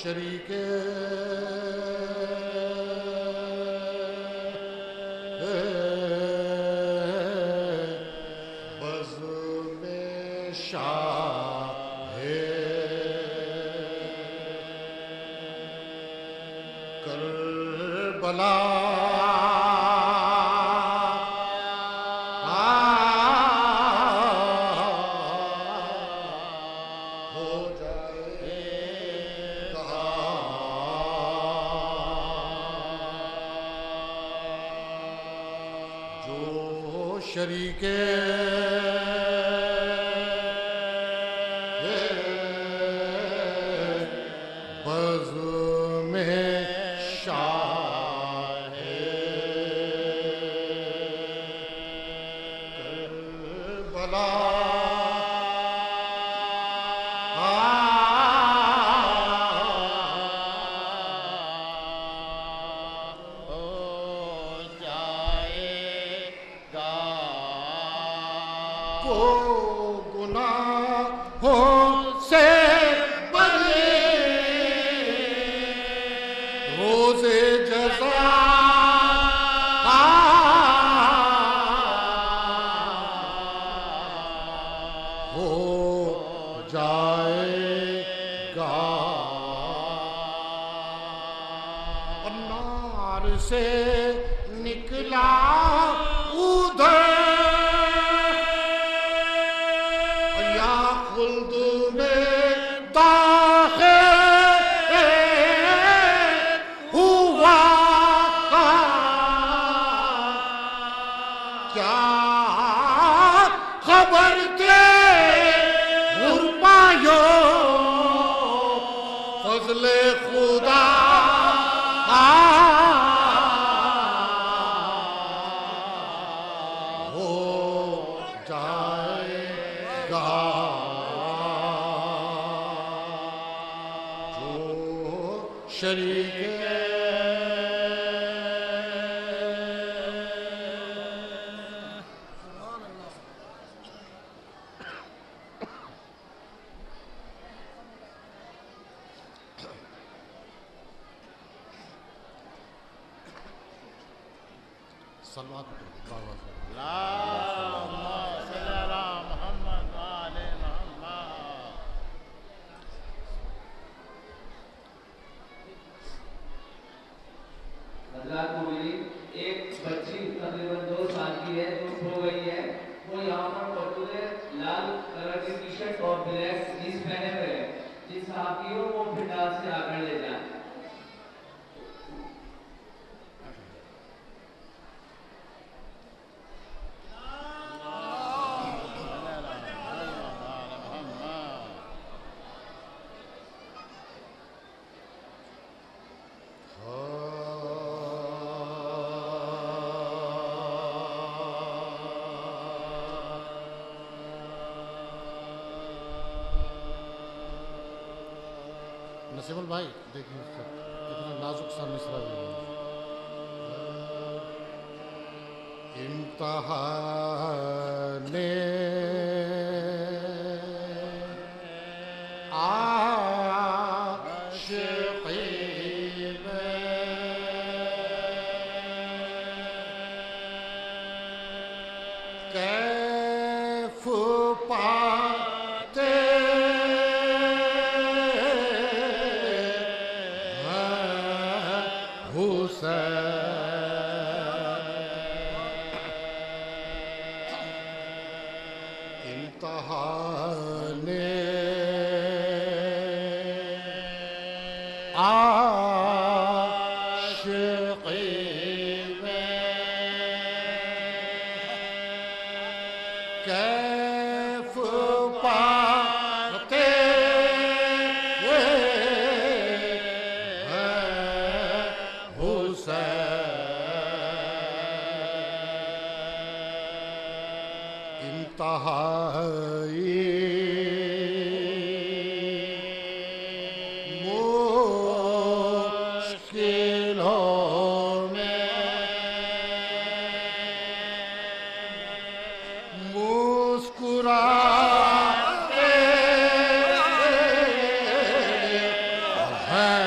شریک بزم شاہ کربلا شریک بزم شاہ کربلا گناہوں سے بچے روز جزا ہو جائے گا نار سے نکلا ادھر خلد میں داخل ہوا کیا خبر تھے غربائیو فضل خدا ہو جائے گا شریک صلوات اللہ کو ملی ایک بچی تقریباً 2 سال کی ہے جو کھو گئی ہے. وہ یہاں پر موجود ہے. لال کلر کی ٹی شرٹ اور بلیک جینس پہنے ہوئے ہے. جن صحافیوں کو پھٹال سے آگے لے جائیں. نصیب بھائی دیکھیں کتنا نازک سا مصرع ہے. امتحان عاشقی میں کیف پاتے امتحان عاشقی میں کیف پاتے انتہائی مشکلوں میں مسکراتے ہیں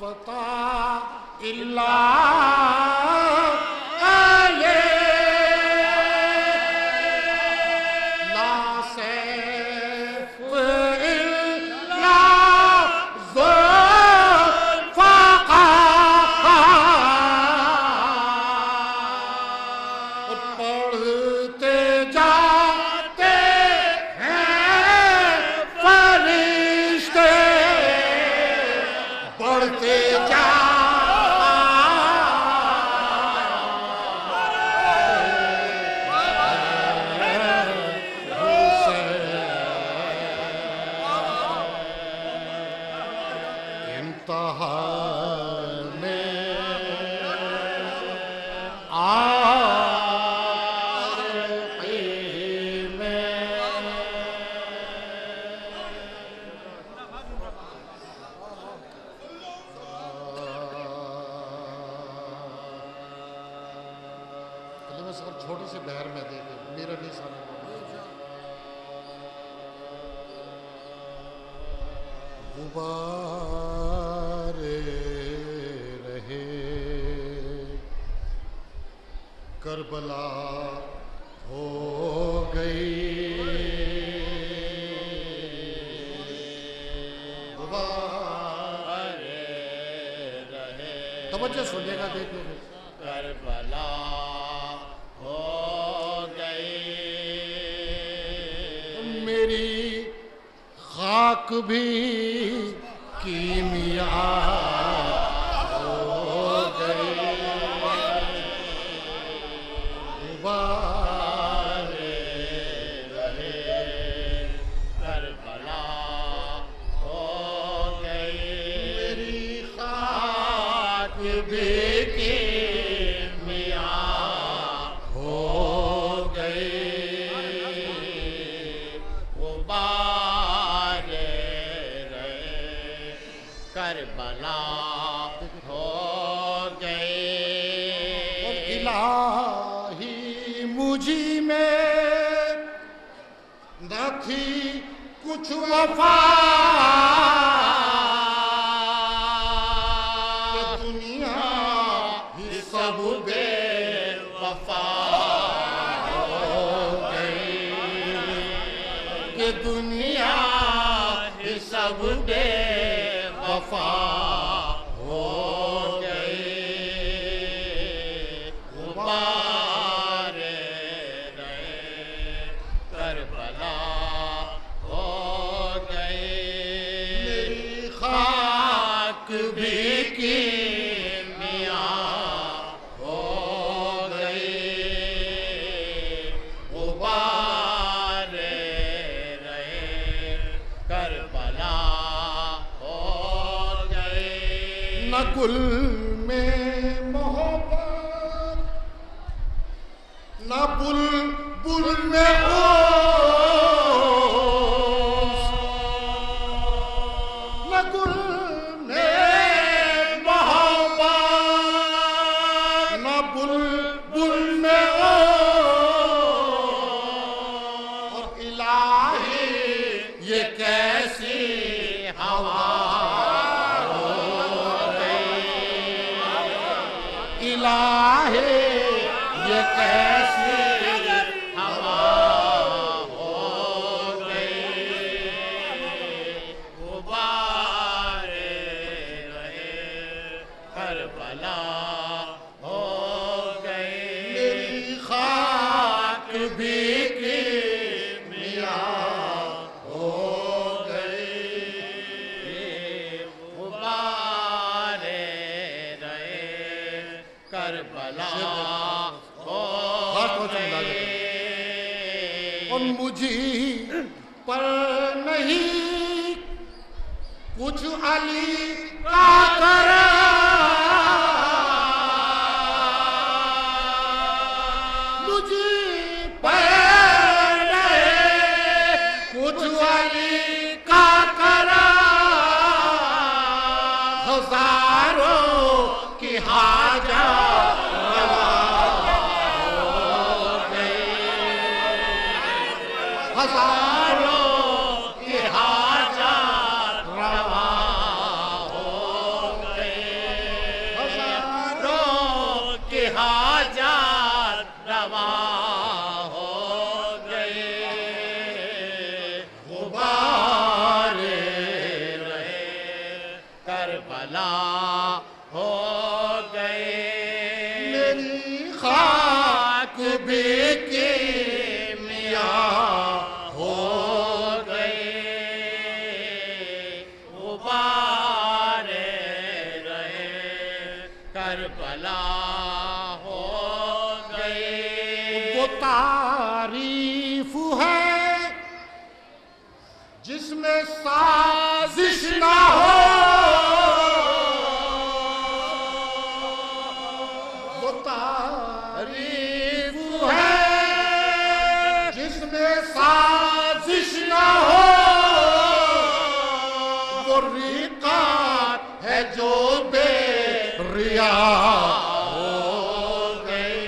فتح اللہ لا سیف الا ذو الفقار پڑھتے جاتے ہیں فرشتے پڑھتے چھوٹی سے بہر میں دے دے میرا نہیں سامنے غبارے رہے کربلا ہو گئی غبارے رہے توجہ سنیے گا دیکھو کربلا ہو گئی میری خاک بھی کیمیا ہو گئی غبارے رہے کربلا ہو گئی میری خاک بھی کربلا ہو گئی الہی مجھی میں نہ تھی کچھ وفا دنیا ہی سب بے وفا ہو گئی کہ دنیا ہی سب بے وفا ہو گئی غبارے رہے کربلا ہو گئی میری خاک بھی کیمیا ہو گئی غبارے رہے کربلا نہ گل میں محبت نہ بلبل میں اوس نہ گل میں محبت نہ بلبل میں اوس اور الہی یہ کیسی ہوا الہی یہ کیسی ہوا ہو گئی غبارے رہے کربلا ہو گئی میری خاک بھی کیمیا ہو گئی غبارے کربلا ہو گئی اور مجھے پر نہیں کچھ علی کا کرم مجھے پر نہیں کچھ علی کا کرم ہزاروں کی حاجت ہزاروں کی حاجت روا ہو گئی کربلا ہو گئے میری خاک بھی کیمیا ہو گئے غبارے رہے کربلا ہو گئے وہ تعریف ہے جس میں سازش نہ ہو وہ تعریف ہے جس میں سازش نہ ہو وہ ریقات ہے جو بے ریا ہو گئے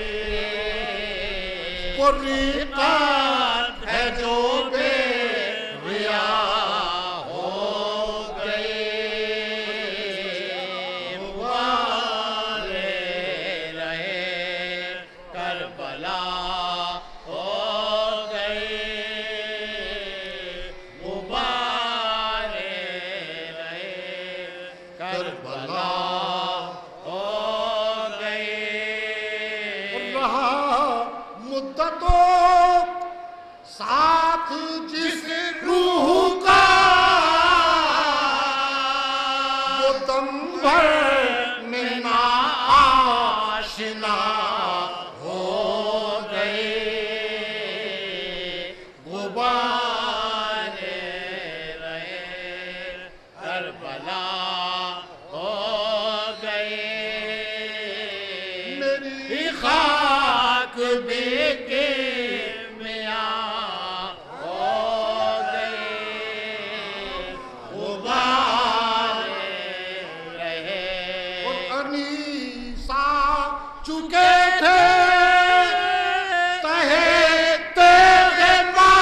وہ ریقات ہے جو بے ریا ہو گئے غبارے رہے کربلا ہو گئے غبارے رہے کربلا ہو گئے رہا مدتوں ساتھ جس روح کا وہ دم بھر میں ناآشنا ہو گئے غبارے رہے کربلا ہو گئے میری خاک بھی کیمیا ہو گئے غبارے رہے انیسا چکے تھے تہے تیغ ماں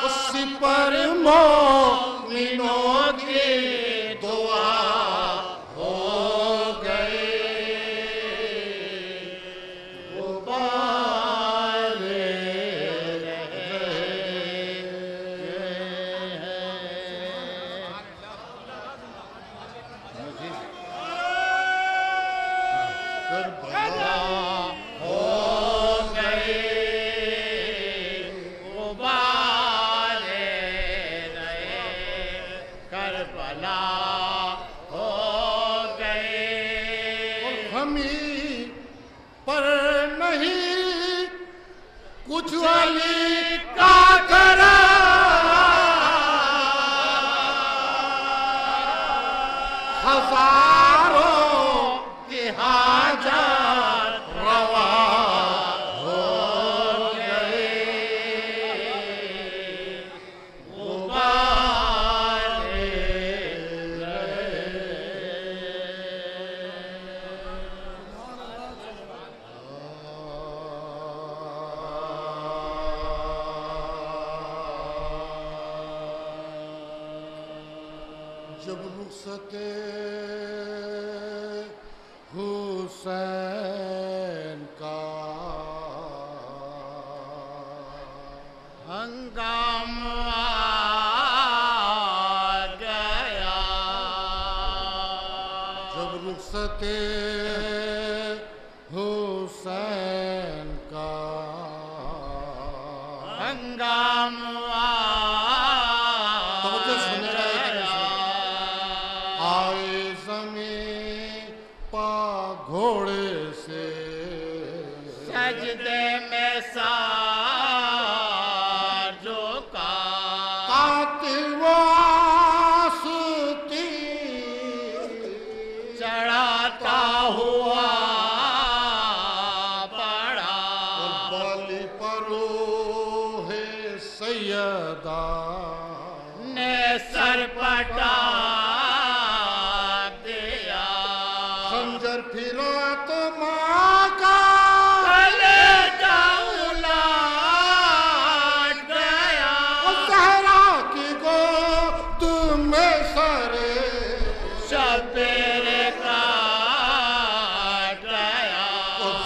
اسی پر مومنوں کی دعا ہو گئے غبارے کربلا ہو گئے غبارے رہے کربلا ہو گئے ہمیں پر نہیں کچھ علی کا کرا ہزاروں کی حاجات روا ہو گئے غبارے جب رخصت حسین کا ہنگام آ گیا جب رخصت حسین کا ہنگام توجہ سننے کا ایک آئے زمین پا گھوڑے سے سجدے میں سار جھکا قاتل وہ آستی چڑھاتا ہوا پڑا بالی پرو ہے سیدہ نے سر پٹا دیا خنجر پھرا تو ماں کا کلیجہ الٹ گیا زہرا کی گود میں سرے شبیر کاٹ گیا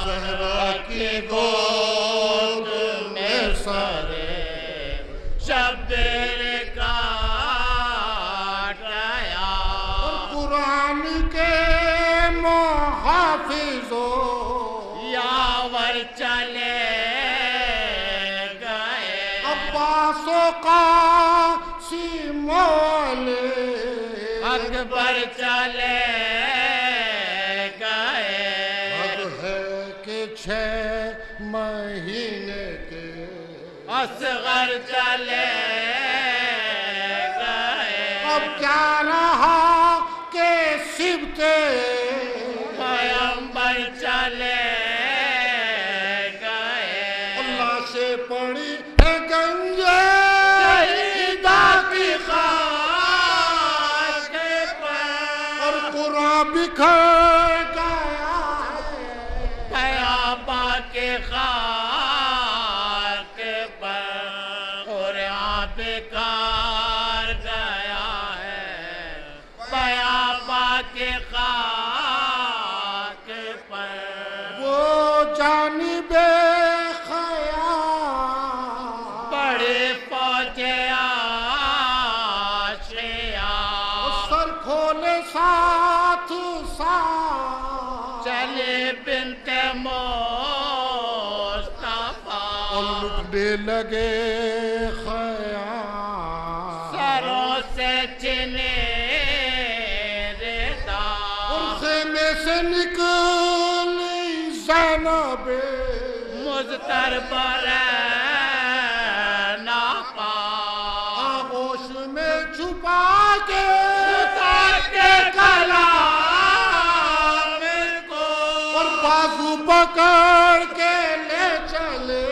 زہرا کی گود میں سرے شبیر کاٹ اکبر چلے گئے اب ہے کہ 6 مہینے کے اصغر چلے گئے اب کیا رہا کہ سبتے پیغمبر چلے گئے اللہ سے پڑی ہے گنجے شہیدہ کی خاک پر اور قرآن بکھر گیا پیابا کے خاک پر قرآن بکھر گیا ہے پیابا کے خاک پر وہ جانب خیال بڑے فوجے آشیا سر کھولے ساتھ ساتھ چلے بنت مصطفیٰ اور لٹنے لگے خیال سروں سے چنے ریتا اور خیمے سے نکلی زینب مزتر برہنہ پا آغوش میں چھپا کے کے کلام کو اور بازو پکڑ کے لے چلے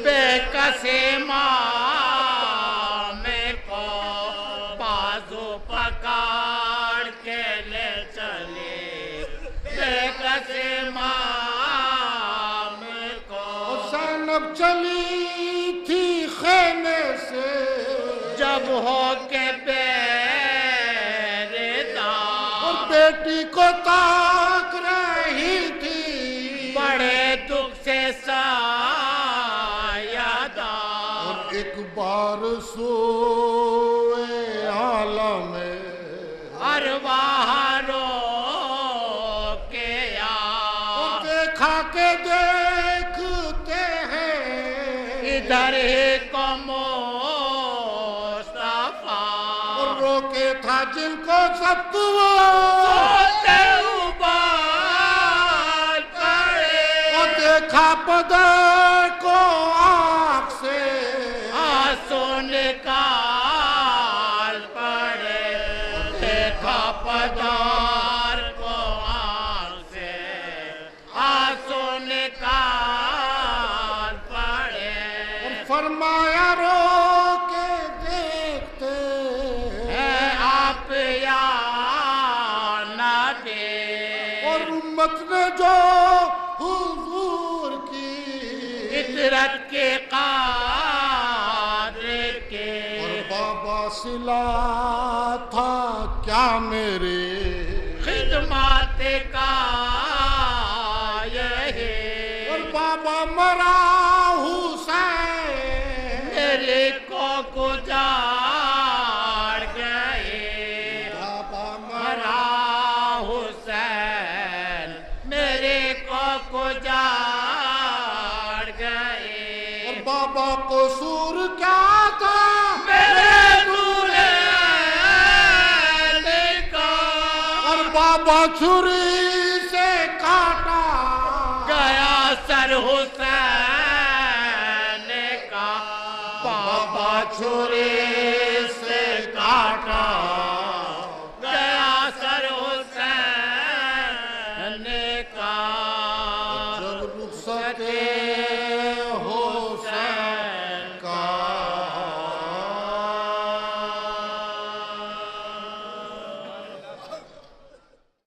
بے کسی مام کو بازو پکڑ کے لے چلے بے کسی مام کو اور زینب چلی تھی خیمے سے جب ہو کے بے اور بیٹی کو تاک رہی تھی بڑے دکھ سے سایہ اور ایک بار سوئے عالم ارواح رو کے اور دیکھا کہ دیکھتے ہیں ادھر ہی کو مصطفیٰ اور روکے تھا جن کو سب کو سوتے ابال پڑے اور دیکھا پدر کو آنکھ سے آنسو نکال پڑے دیکھا پدار کو آنکھ سے آنسو نکال پڑے اور فرمایا رو کے دیکھتے ہے آپ یا نبی اور امت نے جو حضور کی فطرت کے قادر کے اور بابا صلہ تھا کیا میرے خدمات کا یہی اور بابا مرا حسین میرے کو گزار گئے بابا مرا حسین میرے کو گزار گئے اور بابا قصور کیا تھا میرے دولہے کا اور بابا چھری سے کاٹا گیا سر حسین